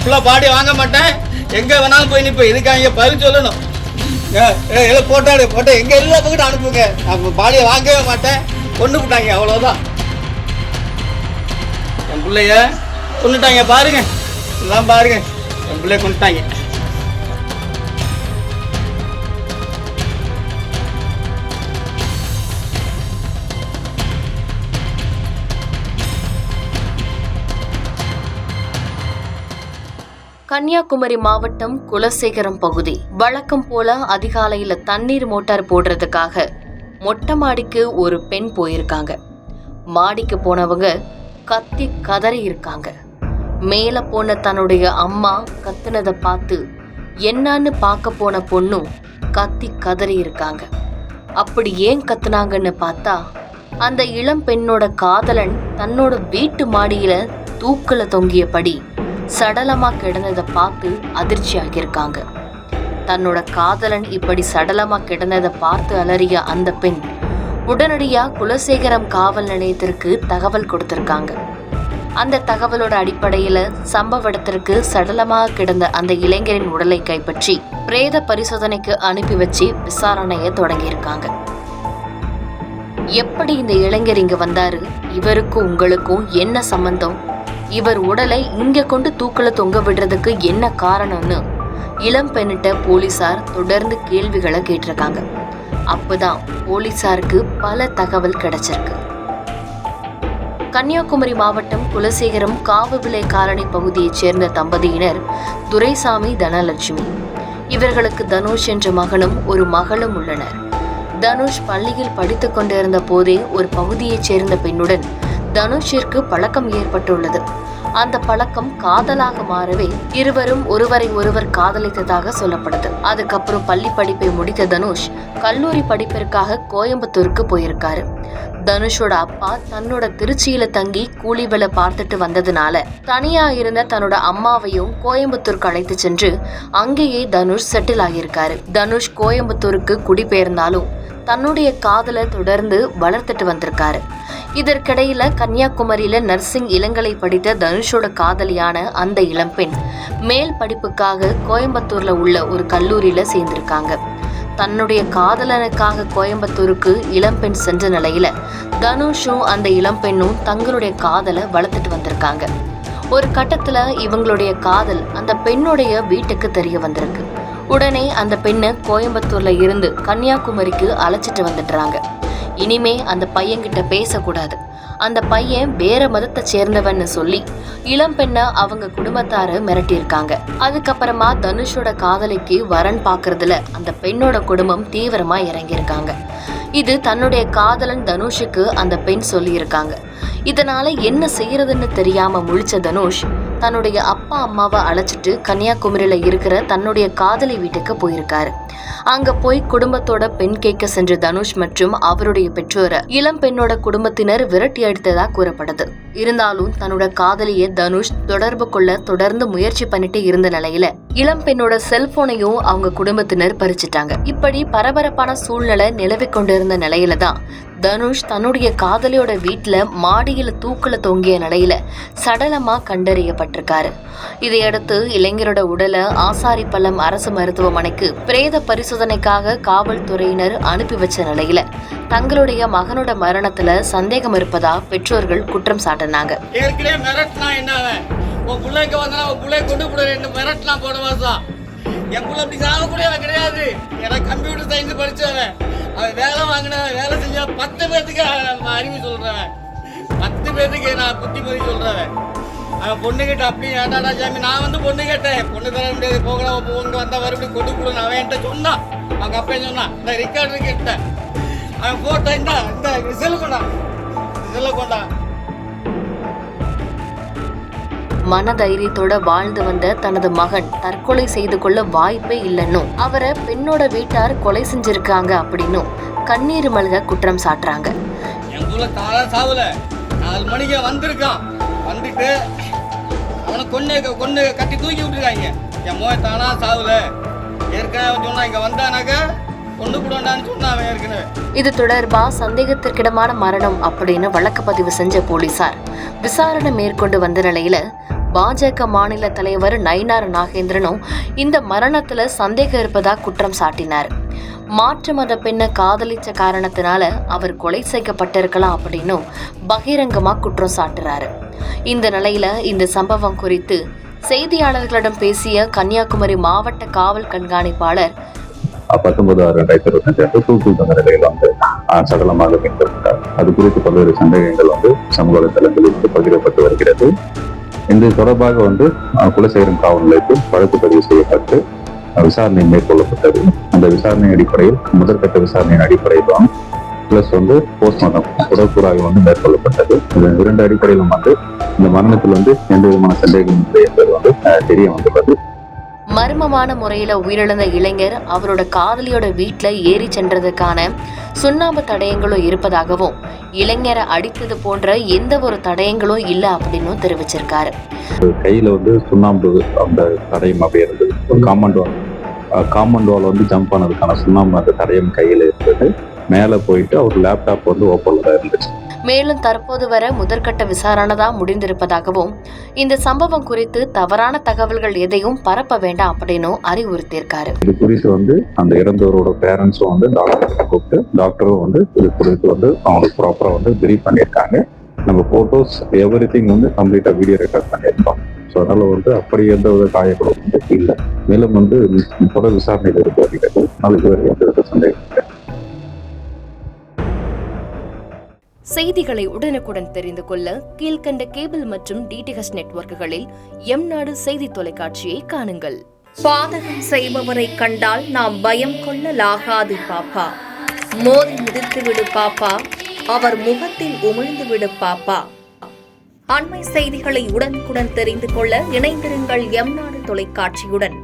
ஃபுல்லாக பாடி வாங்க மாட்டேன், எங்கே வேணாலும் போய் நிற்பேன். இதுக்காக பதில் சொல்லணும். போட்டோ எங்கே எல்லா பக்கத்து அனுப்புங்க. நான் பாடியை வாங்கவே மாட்டேன். கொண்டு விட்டாங்க, அவ்வளோதான். என் பிள்ளைய கொண்டுட்டாங்க பாருங்க, எல்லாம் பாருங்க, என் பிள்ளைய கொண்டுட்டாங்க. கன்னியாகுமரி மாவட்டம் குலசேகரம் பகுதி. வழக்கம் போல அதிகாலையில தண்ணீர் மோட்டார் போடுறதுக்காக மொட்டை மாடிக்கு ஒரு பெண் போயிருக்காங்க. மாடிக்கு போனவங்க கத்தி கதறி இருக்காங்க. மேல போன தன்னுடைய அம்மா கத்துனதை பார்த்து என்னன்னு பார்க்க போன பொண்ணும் கத்தி கதறி இருக்காங்க. அப்படி ஏன் கத்துனாங்கன்னு பார்த்தா, அந்த இளம் பெண்ணோட காதலன் தன்னோட வீட்டு மாடியில தூக்குல தொங்கியபடி சடலமா கிடந்ததை பார்த்து அதிர்ச்சி ஆகியிருக்காங்க. தன்னோட காதலன் இப்படி சடலமா கிடந்ததை பார்த்து அலறிய அந்த பெண் உடனடியா குலசேகரம் காவல் நிலையத்திற்கு தகவல் கொடுத்திருக்காங்க. அந்த தகவலோட அடிப்படையில சம்பவ இடத்திற்கு சடலமாக கிடந்த அந்த இளைஞரின் உடலை கைப்பற்றி பிரேத பரிசோதனைக்கு அனுப்பி வச்சு விசாரணையை தொடங்கியிருக்காங்க. எப்படி இந்த இளைஞர் இங்க வந்தாரு, இவருக்கும் உங்களுக்கும் என்ன சம்பந்தம், இவர் உடலை இங்க கொண்டு தூக்கல தொங்க விடுறதுக்கு என்ன காரணம்னு இளம் பெண்ணிட்ட போலீசார் தொடர்ந்து கேள்விகளை கேட்டிருக்காங்க. அப்பதான் போலீசாருக்கு பல தகவல் கிடைச்சிருக்கு. கன்னியாகுமரி மாவட்டம் குலசேகரம் காவுவிளை காலனி பகுதியைச் சேர்ந்த தம்பதியினர் துரைசாமி, தனலட்சுமி. இவர்களுக்கு தனுஷ் என்ற மகனும் ஒரு மகளும் உள்ளனர். தனுஷ் பள்ளியில் படித்துக் கொண்டிருந்த போதே ஒரு பகுதியைச் சேர்ந்த பெண்ணுடன் தனுஷிற்கு பழக்கம் ஏற்பட்டுள்ளது. அந்த பழக்கம் காதலாக மாறவே இருவரும் ஒருவரை ஒருவர் காதலித்ததாக சொல்லப்படுது. அதுக்கப்புறம் பள்ளி படிப்பை முடித்த தனுஷ் கல்லூரி படிப்பிற்காக கோயம்புத்தூருக்கு போயிருக்காரு. தனுஷோட அப்பா தன்னோட திருச்சியில தங்கி கூலி வேலை பார்த்துட்டு வந்ததுனால தனியா இருந்த தன்னோட அம்மாவையும் கோயம்புத்தூருக்கு அழைத்து சென்று அங்கேயே தனுஷ் செட்டில் ஆகியிருக்காரு. தனுஷ் கோயம்புத்தூருக்கு குடிபெயர்ந்தாலும் தன்னுடைய காதலை தொடர்ந்து வளர்த்துட்டு வந்திருக்காரு. இதற்கிடையில கன்னியாகுமரியில நர்சிங் இளங்கலை படித்த தனுஷோட காதலியான அந்த இளம்பெண் மேல் படிப்புக்காக கோயம்புத்தூர்ல உள்ள ஒரு கல்லூரியில சேர்ந்திருக்காங்க. தன்னுடைய காதலனுக்காக கோயம்புத்தூருக்கு இளம்பெண் சென்ற நிலையில தனுஷும் அந்த இளம்பெண்ணும் தங்களுடைய காதலை வளர்த்துட்டு வந்திருக்காங்க. ஒரு கட்டத்துல இவங்களுடைய காதல் அந்த பெண்ணுடைய வீட்டுக்கு தெரிய வந்திருக்கு. உடனே அந்த பெண்ணை கோயம்புத்தூர்ல இருந்து கன்னியாகுமரிக்கு அழைச்சிட்டு வந்துடுறாங்க. இனிமே அந்த பையன்கிட்ட பேசக்கூடாது, அந்த பையன் வேற மதத்தை சேர்ந்தவன்னு சொல்லி இளம் பெண்ணை அவங்க குடும்பத்தார மிரட்டியிருக்காங்க. அதுக்கப்புறமா தனுஷோட காதலிக்கு வரன் பாக்குறதுல அந்த பெண்ணோட குடும்பம் தீவிரமா இறங்கியிருக்காங்க. இது தன்னுடைய காதலன் தனுஷுக்கு அந்த பெண் சொல்லி இருக்காங்க. இதனால என்ன செய்யறதுன்னு தெரியாம முழிச்ச தனுஷ் தன்னுடைய அப்பா அம்மாவை அழைச்சிட்டு கன்னியாகுமரியில இருக்கிற தன்னுடைய காதலி வீட்டுக்கு போயிருக்காரு. அங்க போய் குடும்பத்தோட பெண் கேட்க சென்ற தனுஷ் மற்றும் அவருடைய பெற்றோரை இளம் பெண்ணோட குடும்பத்தினர் விரட்டி அடித்ததா கூறப்படுது. இருந்தாலும் தன்னோட காதலியை தனுஷ் தொடர்பு கொள்ள தொடர்ந்து முயற்சி பண்ணிட்டு இருந்த நிலையில இளம் பெண்ணோட செல்போனையும் அவங்க குடும்பத்தினர் பறிச்சிட்டாங்க. இப்படி பரபரப்பான சூழ்நிலை நிலவி கொண்டிருந்த நிலையில தான் தனுஷ் தன்னுடைய காதலியோட வீட்டுல மாடியில தூக்குல தொங்கிய நிலையில சடலமா கண்டறியப்பட்டிருக்காரு. இதையடுத்து இளைஞரோட உடலை ஆசாரிப்பள்ளம் அரசு மருத்துவமனைக்கு பிரேத பரிசோதனைக்காக காவல்துறையினர் அனுப்பி வச்ச நிலையில தங்களுடைய மகனோட மரணத்துல சந்தேகம் இருப்பதா பெற்றோர்கள் குற்றம் சாட்டினாங்க. என் புள்ள அப்படி சாகக்கூடியவன் கிடையாது. எனக்கு கம்ப்யூட்டர் சயின்ஸ் படிச்சவன், அவன் வேலை வாங்கினவன், வேலை செஞ்ச 10 பேருக்கு அறிவு சொல்றவன், 10 பேருக்கு நான் புத்திமதி சொல்றவன். அவன் பொண்ணு கேட்ட அப்படி ஏண்டாடா சாமி, நான் வந்து பொண்ணு கேட்டேன், பொண்ணு தர முடியாது, போகலாம் போங்க வந்தா மறுபடியும் கொண்டு கொடுன்னு அவன் என்கிட்ட சொன்னான். அவங்க அப்பா சொன்னான், இந்த ரெக்கார்டு கேட்டேன், அவன் போட்டா இந்த ரிசல்ட் கொண்டா, ரிசல்ட் கொண்டா. மனதைரியத்தோட வாழ்ந்து வந்த தனது மகன் தற்கொலை செய்து கொள்ள வாய்ப்பே இல்லைன்னும் அவரை பெண்ணோட வீட்டார் கொலை செஞ்சிருக்காங்க அப்படின்னும் கண்ணீர் மல்க குற்றம் சாட்டுறாங்க. எங்குள்ள சாவுல 4 மணிக்கு வந்திருக்கான், வந்துட்டு அவனை கொண்டு கட்டி தூக்கி விட்டுருக்காங்க. என் மோய் தானா சாவுல ஏற்கனவே சொன்னா இங்க வந்தானாக்க கொண்டு போடான்னு சொன்னான் ஏற்கனவே. இது தொடர்பா சந்தேகத்திற்கிடமான மரணம் அப்படின்னு வழக்கு பதிவு செஞ்ச போலீசார் விசாரணை மேற்கொண்டு வந்த நிலையில பாஜக மாநில தலைவர் நயினார் நாகேந்திரனும் இந்த மரணத்துல சந்தேகம் இருப்பதா குற்றம் சாட்டினார். மாற்று மத பெண்ணை காதலிச்ச காரணத்தினால அவர் கொலை செய்யப்பட்டிருக்கலாம் அப்படின்னு பகிரங்கமா குற்றம் சாட்டுறாரு. இந்த நிலையில இந்த சம்பவம் குறித்து செய்தியாளர்களிடம் பேசிய கன்னியாகுமரி மாவட்ட காவல் கண்காணிப்பாளர் 19/6/2025 தூக்கு தந்த நிலையில் சடலமாக மீட்கப்பட்டார். அது குறித்து பல்வேறு சந்தேகங்கள் சமூக வலைதளங்களில் பகிரப்பட்டு வருகிறது. இது தொடர்பாக குலசேகரம் காவல் நிலையத்தில் வழக்கு பதிவு செய்யப்பட்டு விசாரணை மேற்கொள்ளப்பட்டது. அந்த விசாரணை அடிப்படையில் முதற்கட்ட விசாரணையின் அடிப்படையில் பிளஸ் போஸ்ட்மார்ட்டம் உடற்கூறாய்வு மேற்கொள்ளப்பட்டது. இந்த இரண்டு அடிப்படையிலும் இந்த மரணத்தில் எந்த விதமான சந்தேகம் இல்லை என்பது தெரிய வந்துள்ளது. மர்மமான முறையில உயிரிழந்த இளைஞர் அவரோட காதலியோட வீட்டுல ஏறி சென்றதுக்கான சுண்ணாம்பு தடயங்களும் இருப்பதாகவும் இளைஞரை அடித்தது போன்ற எந்த ஒரு தடயங்களும் இல்ல அப்படின்னு தெரிவிச்சிருக்காரு. கையில சுண்ணாம்பு அந்த தடயம் அப்படியே இருந்தது. ஒரு காம்பவுண்ட் வால் ஜம்ப் ஆனதுக்கான சுண்ணாம்பு அந்த தடயம் கையில இருந்தது. மேல போயிட்டு அவர் லேப்டாப் ஓப்பன்ல இருந்துச்சு. மேலும் தற்போது வர முதற்கட்ட விசாரணை தான் முடிந்திருப்பதாகவும் இந்த சம்பவம் குறித்து தவறான தகவல்கள் எதையும் பரப்ப வேண்டாம் அப்படின்னு அறிவுறுத்தியிருக்காரு. இது குறித்து அந்த இறந்தவரோட பேரண்ட்ஸும் டாக்டர் கூப்பிட்டு டாக்டரும் இது குறித்து அவங்களுக்கு ப்ராப்பரா பிரீஃப் பண்ணியிருக்காங்க. நம்ம போட்டோஸ் எவ்ரிதிங் கம்ப்ளீட்டா வீடியோ ரெக்கார்ட் பண்ணியிருக்கோம். ஸோ அதனால அப்படி எந்த ஒரு காயங்களும் இல்லை. மேலும் தொடர் விசாரணையில் இருக்கு அப்படிங்கிறது நாளைக்கு வரை எந்த சந்தேகம் இல்லை. செய்திகளை உடனுக்குடன் தெரிந்து கொள்ள கீழ்கண்ட கேபிள் மற்றும் டிடிஹெச் நெட்வொர்க்குகளில் எம்நாடு செய்தி தொலைக்காட்சியை காணுங்கள். பாதகம் செய்பவரை கண்டால் நாம் பயம் கொள்ளலாகாது பாப்பா. மோதி மிதித்து விடு பாப்பா, அவர் முகத்தில் உமிழ்ந்து விடு பாப்பா. அண்மை செய்திகளை உடனுக்குடன் தெரிந்து கொள்ள இணைந்திருங்கள் எம்நாடு தொலைக்காட்சியுடன்.